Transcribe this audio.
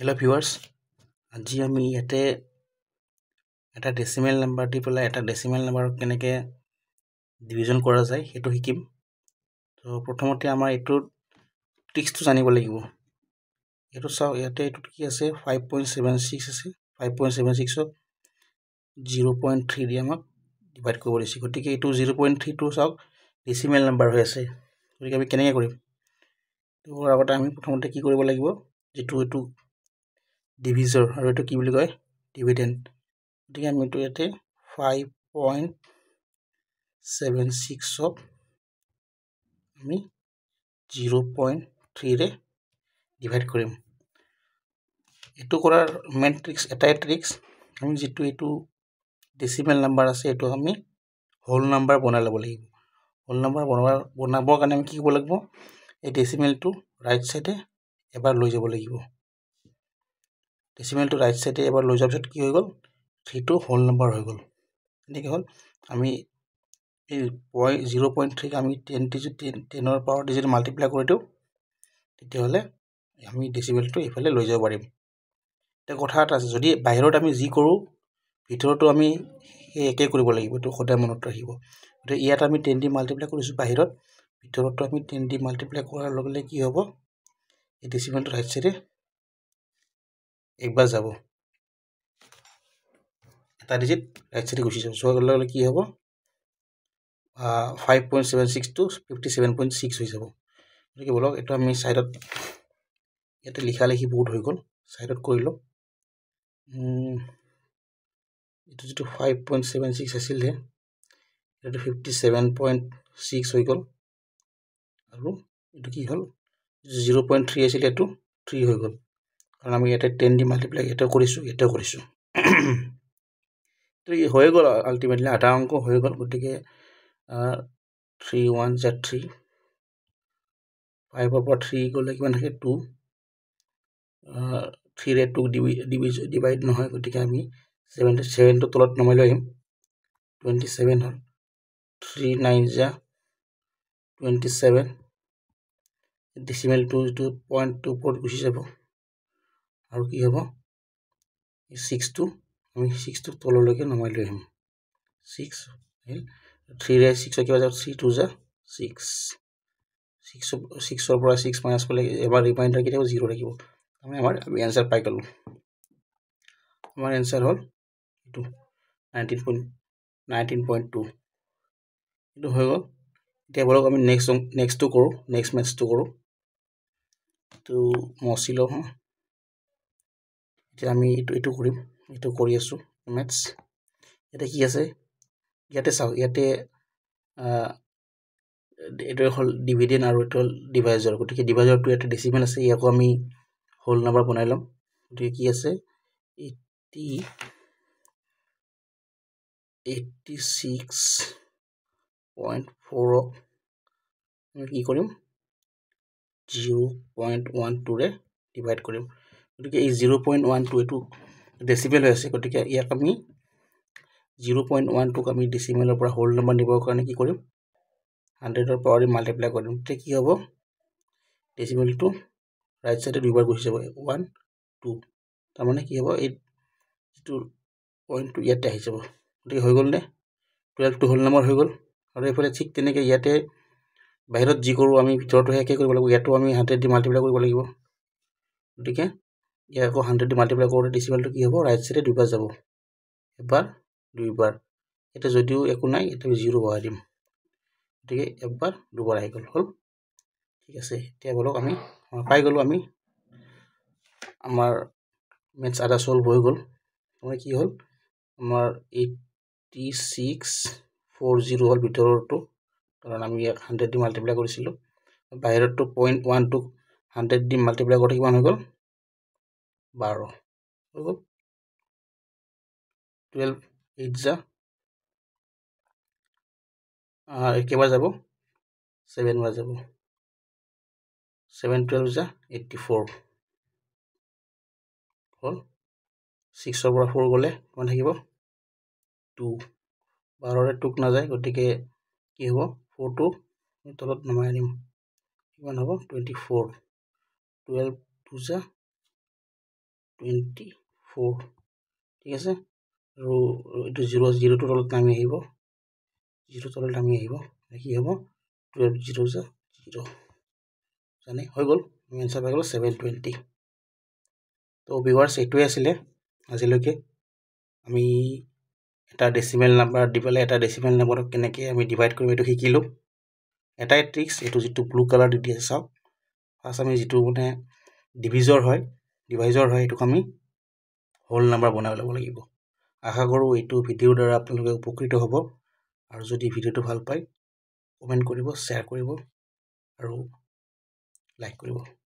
Hello viewers, আজি আমি ইয়াতে এটা ডেসিমেল নাম্বাৰ দি পেলাই এটা ডেসিমেল নাম্বাৰ কেনেকে ডিভিজন কৰা যায় হেতু শিকিম। তো প্ৰথমতে আমাৰ এটো ট্ৰিক্সটো জানিব লাগিব। এটো চাও ইয়াতে এটো কি আছে 5.76 আছে 5.76 ক 0.3 দি আমাক ডিভাইড কৰিব দিছে। গতিকে এটো 0.3 টো চাও ডেসিমেল নাম্বাৰ হৈ আছে। গতিকে আমি কেনেকে কৰিম? তো আগতে আমি প্ৰথমতে কি কৰিব লাগিব যেটো এটো ডিভিজৰ আৰু এটো কি বুলি কয় ডিভিডেন্ড। গতিকে আমি এটো ইয়াতে 5.76 ক আমি 0.3 ৰে ডিভাইড কৰিম। এটো কৰাৰ মেইন ট্ৰিক্স এটাই ট্ৰিক্স, আমি যেটো এটো ডেসিমেল নাম্বাৰ আছে এটো আমি হোল নাম্বাৰ বনাই লব লাগিব। হোল নাম্বাৰ বনাবৰ কাৰণে আমি কি কৰিব লাগিব, এই ডেসিমেলটো ৰাইট সাইডে এবাৰ লৈ যাব লাগিব। ডেসিমেলটো ৰাইট সাইডে এবাৰ লৈ যোৱাৰ পিছত কি হৈ গল 3 টো হোল নাম্বার হৈ গল। এনেকে হল আমি এই 0.3 ক আমি 10 ৰ পাৱাৰ ডিজিট মাল্টিপ্লাই কৰি দিও, তেতিয়া হলে আমি ডেসিমেলটো ইফালে লৈ যাব পাৰিম। এটা কথা আছে, যদি বাহিৰত আমি যি কৰো ভিতৰতো আমি এই একে কৰিব লাগিব, তো সদায় মনত ৰাখিব। তো ইয়াত আমি 10 দি মাল্টিপ্লাই কৰিছো বাহিৰত, ভিতৰতো আমি 10 দি মাল্টিপ্লাই কৰাৰ লগে লগে কি হ'ব, এই ডেসিমেলটো ৰাইট সাইডে একবাৰ যাব, এটা ডিজিট ৰাইট সাইডে গুচি যাব। যোৱাৰ লগে লগে কি হ'ব 5.76 to 57.6 হৈ যাব। গতিকে বলক এটো আমি সাইডত ইয়াতে লিখা লিখি বহুত হৈ গল, সাইডত কৰিলো। এটো যেটো 5.76 আছিল হে এটো 57.6 হৈ গল, আৰু এটো কি হল 0.3 আছিল এটো 3 হৈ গল, কাৰণ আমি ইয়াতে 10 দি মাল্টিপ্লাই এটা কৰিছো এটা কৰিছো। তো ই হৈ গল আলটিমেটলি আধা অংক হৈ গল। গতিকে 3 1 * 3 5 ৰ পৰা 3 গলে কিমান থাকে 2, 3 ৰে 2 ডিভাইড নহয়, গতিকে আমি 7 টো তলত নমাই লৈ আহিম, 27 হল। 3 9 * 27, ডেসিমেল টো যেটো পয়েন্ট টো ওপৰত গুচি যাব, আৰু কি হ'ব 6 টো আমি 6 টো তললৈকে নমাই লৈ আহিম। 6 3 ৰে 6 কিবা যাব 3 2 6, 6 ৰ পৰা 6 মাইনাস কৰিলে এবাৰ ৰিমাইন্ডাৰ কি থাকিব 0 থাকিব। আমি আনসাৰ পাই গলো। আমাৰ আনসার হল এটো 19.2 এটো হৈ গল। এতিয়া বলক আমি নেক্সট ম্যাথটো কৰো। তো মছি লও হা, এতিয়া আমি এটো কৰিম, এটো কৰি আছো ম্যাথছ। এটা কি আছে ইয়াতে চাও, ইয়াতে এটো হল ডিভিডেন্ড আৰু এটো হল ডিভাইজৰ। গতিকে ডিভাইজৰটো এটা ডেসিমেল আছে, ইয়াকো আমি হোল নাম্বাৰ বনাই লম। গতিকে কি আছে 86.4 আমি কি কৰিম 0.12 ৰে ডিভাইড কৰিম। গতিকে এই 0.12 এটো ডেসিমেল হৈ আছে, গতিকে ইয়াক আমি 0.12 ক আমি ডেসিমেলৰ পৰা হোল নাম্বাৰ নিবৰ কাৰণে কি কৰিম 100 ৰ পাৱাৰ দি মাল্টিপ্লাই কৰিম। তেতিয়া কি হ'ব ডেসিমেলটো ৰাইট সাইডে দুইবাৰ গুচি যাব 1 2, তাৰ মানে কি হ'ব এই যেটো পয়েন্টটো ইয়াতে আহি যাব। গতিকে হৈ গল নে 12 টো হোল নাম্বার হৈ গল। আৰু এফালে ঠিক তেনেকে ইয়াতে বাহিৰত যি কৰো আমি ভিতৰটো একে কৰিব লাগিব, ইয়াতো আমি 100 দি মাল্টিপ্লাই কৰিব লাগিব। গতিকে ইয়াকো 100 দি মাল্টিপ্লাই কৰোতে ডেসিমেলটো কি হ'ব ৰাইট সাইডে দুইবাৰ যাব, এবাৰ দুইবাৰ। এটা যদিও একো নাই এটা 0 বহাই দিম, গতিকে এবাৰ দুবাৰ আহি গল হল। ঠিক আছে, এতিয়া বলক আমি পাই গলো, আমি আমাৰ ম্যাথছ আধা সলভ হৈ গল। মানে কি হল আমাৰ 86.40 হল ভিতৰটো, কাৰণ আমি 100 দি মাল্টিপ্লাই কৰিছিলো। বাহিৰটো 0.1 টো 100 দি মাল্টিপ্লাই কৰোতে কিমান হৈ গল 12 হৈ গল। 12 8 একেবাৰ যাব 7 বাৰ যাব, 7 12 84 হল। 6 ৰ পৰা 4 গলে কিমান থাকিব 2, 12 ৰে 2 ক নাযায়, গতিকে কি হ'ব 4 টো তলত নমাই আনিম, কিমান হ'ব 24, 12 2 24 ঠিক আছে আৰু এইটো 0 টো তলত নামি আহিব 0 তলত নামি আহিব কি হ'ব 12 0 0 জানে হৈ গ'ল এনসাৰ পাই গ'ল 720 তো ভিউয়াৰ্স এইটোৱে আছিলে আজিলৈকে আমি এটা ডেসিমেল নাম্বাৰ দি পেলাই এটা ডেসিমেল নাম্বাৰক কেনেকৈ আমি ডিভাইড কৰিম এইটো শিকিলোঁ এটাই ট্ৰিক্স এইটো যিটো ব্লু কালাৰ দি দিছে চাওক ফাৰ্ষ্ট আমি যিটো মানে ডিভাইজৰ হয় এইটোক আমি হোল নাম্বাৰ বনাই ল'ব লাগিব আশা কৰোঁ এইটো ভিডিঅ'ৰ দ্বাৰা আপোনালোকে উপকৃত হ'ব আৰু যদি ভিডিঅ'টো ভাল পায় কমেণ্ট কৰিব শ্বেয়াৰ কৰিব আৰু লাইক কৰিব